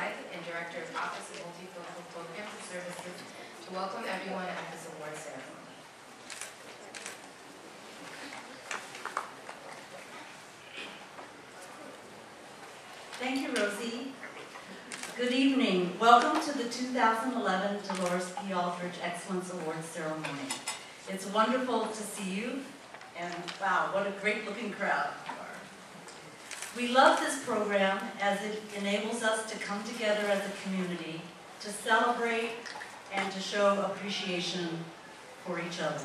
Blythe and Director of Office of Multicultural Programs and Services to welcome everyone at this award ceremony. Thank you, Rosie. Good evening. Welcome to the 2011 Delores P. Aldridge Excellence Awards ceremony. It's wonderful to see you, and wow, what a great looking crowd you are. We love this program as it enables us to come together as a community to celebrate and to show appreciation for each other.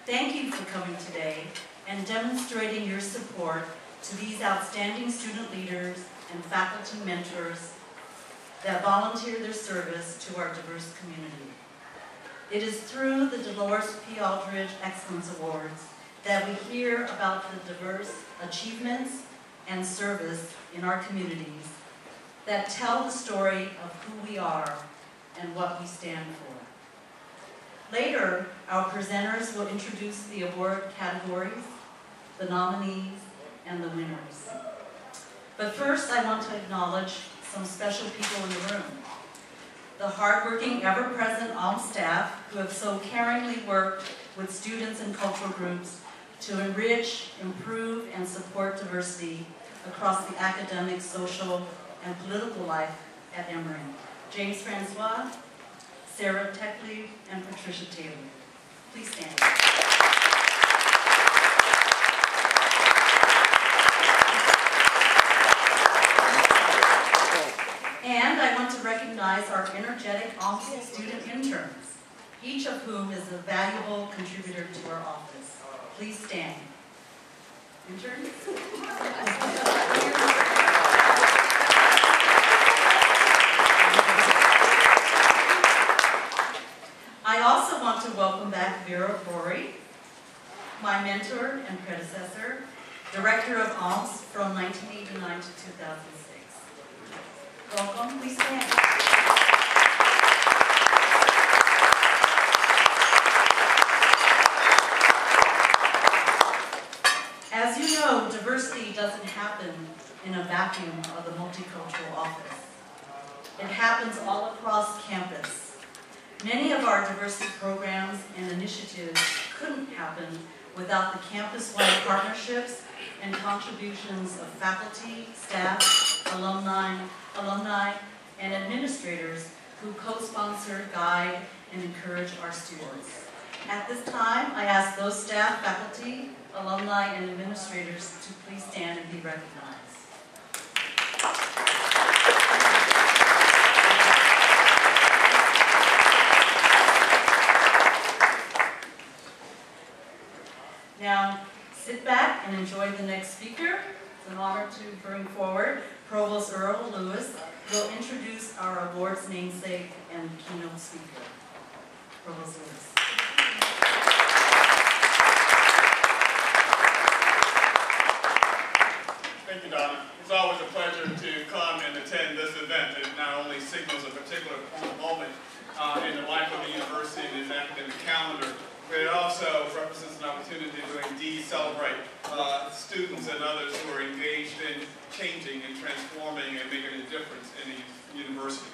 Thank you for coming today and demonstrating your support to these outstanding student leaders and faculty mentors that volunteer their service to our diverse community. It is through the Delores P. Aldridge Excellence Awards that we hear about the diverse achievements and service in our communities that tell the story of who we are and what we stand for. Later, our presenters will introduce the award categories, the nominees, and the winners. But first, I want to acknowledge some special people in the room. The hardworking, ever-present OMPS staff who have so caringly worked with students and cultural groups to enrich, improve, and support diversity across the academic, social, and political life at Emory. James Francois, Sarah Techley, and Patricia Taylor. Please stand. And I want to recognize our energetic OMPS student interns, each of whom is a valuable contributor to our office. Please stand. Interns? I also want to welcome back Vera Rory, my mentor and predecessor, Director of OMPS from 1989 to 2006. Welcome, please stand. As you know, diversity doesn't happen in a vacuum of the multicultural office. It happens all across campus. Many of our diversity programs and initiatives couldn't happen without the campus-wide partnerships and contributions of faculty, staff, alumni, and administrators who co-sponsor, guide, and encourage our students. At this time, I ask those staff, faculty, alumni, and administrators to please stand and be recognized. Now, sit back and enjoy the next speaker. It's an honor to bring forward Provost Earl Lewis, will introduce our awards namesake and keynote speaker. Provost Lewis. Thank you, Donna. It's always a pleasure to come and attend this event. It not only signals a particular moment in the life of the university and its academic calendar, but it also represents an opportunity to indeed celebrate students and others who are engaged in changing and transforming and making a difference in the university.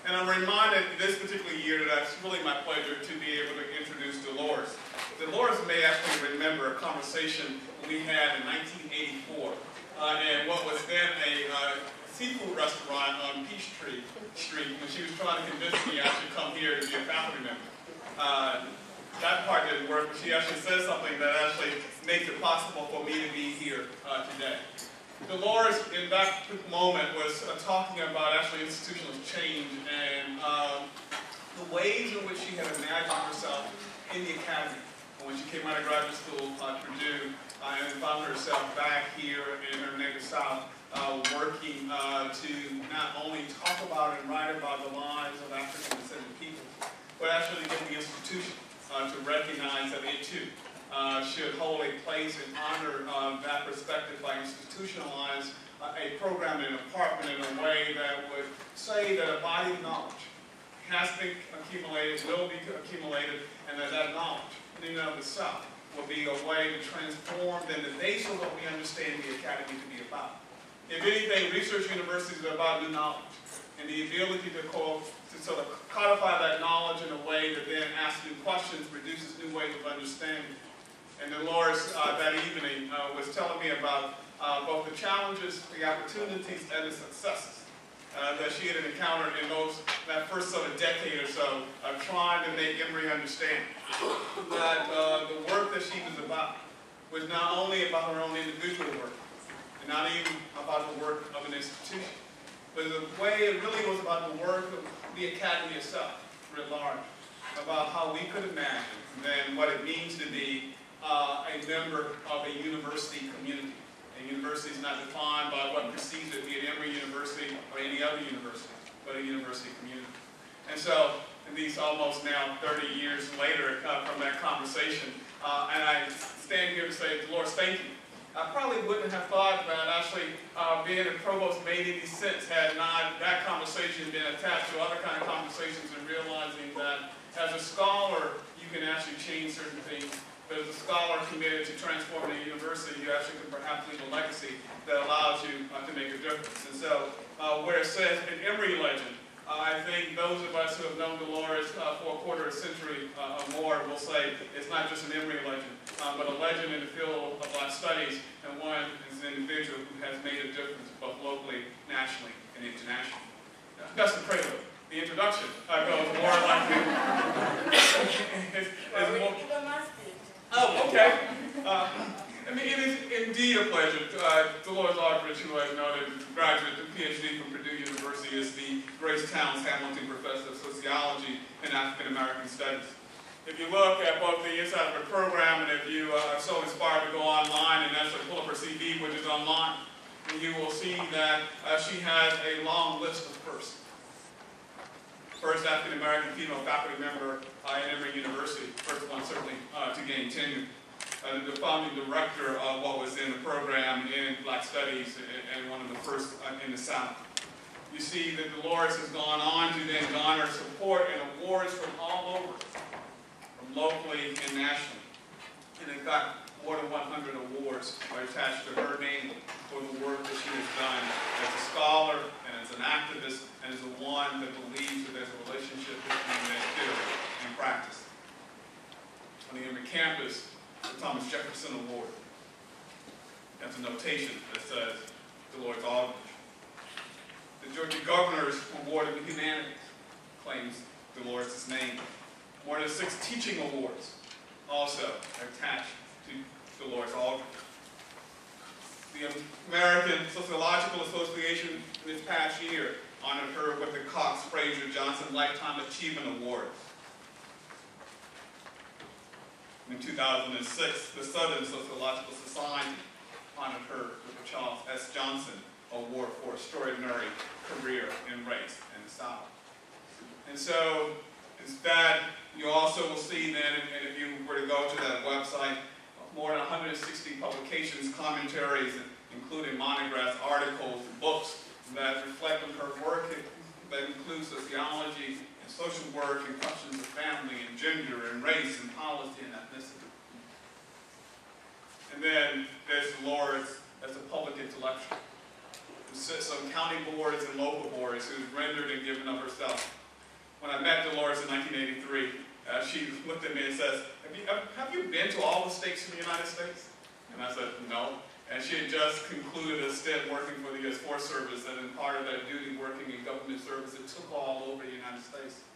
And I'm reminded this particular year that it's really my pleasure to be able to introduce Delores. Delores may actually remember a conversation we had in 1984 in what was then a seafood restaurant on Peachtree Street when she was trying to convince me I should come here to be a faculty member. That part didn't work, but she actually said something that actually makes it possible for me to be here today. Delores, in that moment, was talking about actually institutional change and the ways in which she had imagined herself in the academy. When she came out of graduate school at Purdue and found herself back here in her native South, working to not only talk about and write about the lives of African descendant people, but actually get the institution to recognize that it too should hold a place and honor that perspective by institutionalize a program and a department in a way that would say that a body of knowledge has been accumulated, will be accumulated, and that knowledge in and of itself will be a way to transform the base of what we understand the academy to be about. If anything, research universities are about new knowledge and the ability to sort of codify that knowledge in a way that then asks new questions, produces new ways of understanding. And Delores that evening was telling me about both the challenges, the opportunities, and the successes that she had encountered in that first sort of decade or so of trying to make Emory understand that the work that she was about was not only about her own individual work, and not even about the work of an institution, but the way it really was about the work of the academy itself, writ large, about how we could imagine then what it means to be a member of a university community. A university is not defined by what precedes it, be it Emory University or any other university, but a university community. And so, in these almost now 30 years later from that conversation, and I stand here to say, Delores, thank you. I probably wouldn't have thought that actually being a provost made any sense had not that conversation been attached to other kind of conversations and realizing that as a scholar, you can actually change certain things. But as a scholar committed to transforming a university, you actually can perhaps leave a legacy that allows you to make a difference. And so, where it says an Emory legend, I think those of us who have known Delores for a quarter of a century or more will say it's not just an Emory legend, but a legend in the field of Black studies, and one is an individual who has made a difference both locally, nationally, and internationally. That's the prelude. The introduction goes more like oh, okay. I mean, it is indeed a pleasure. Delores Aldridge, who I noted, graduate of PhD from Purdue University, is the Grace Towns Hamilton Professor of Sociology and African American Studies. If you look at both the inside of her program, and if you are so inspired to go online and actually pull up her CV, which is online, you will see that she has a long list of firsts. First African American female faculty member at Emory University, first one certainly to gain tenure. The founding director of what was in the program in Black Studies, and one of the first in the South. You see that Delores has gone on to then garner support and awards from all over, from locally and nationally. And in fact, more than 100 awards are attached to her name for the work that she has done as a scholar and as an activist, and as one that believes that there's a relationship between that theory and practice. On the Emory campus, the Thomas Jefferson Award. That's a notation that says Delores Aldridge. The Georgia Governor's Award of the Humanities claims Delores' name. More than 6 teaching awards also are attached to Delores Aldridge. The American Sociological Association in this past year honored her with the Cox Fraser Johnson Lifetime Achievement Award. In 2006, the Southern Sociological Society honored her with the Charles S. Johnson Award for Extraordinary Career in Race in the South. And so, instead, you also will see then, and if you were to go to that website, more than 160 publications, commentaries, including monographs, articles, books that reflect on her work that includes sociology and social work and questions of family and gender and race and policy and ethnicity. And then there's Delores as a public intellectual who sits on county boards and local boards, who's rendered and given of herself. When I met Delores in 1983, she looked at me and says, have you been to all the states in the United States? And I said, no. And she had just concluded a stint working for the U.S. Forest Service, and in part of that duty working in government service, it took all over the United States.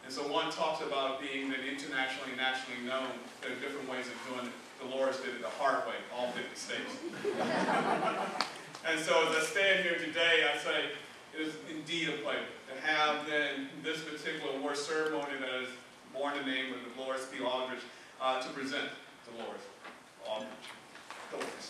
And so one talks about being then internationally and nationally known. There are different ways of doing it. Delores did it the hard way, all 50 states. And so as I stand here today, I say it is indeed a pleasure to have then this particular award ceremony that is born in the name of Delores P. Aldridge to present Delores Aldridge. Delores.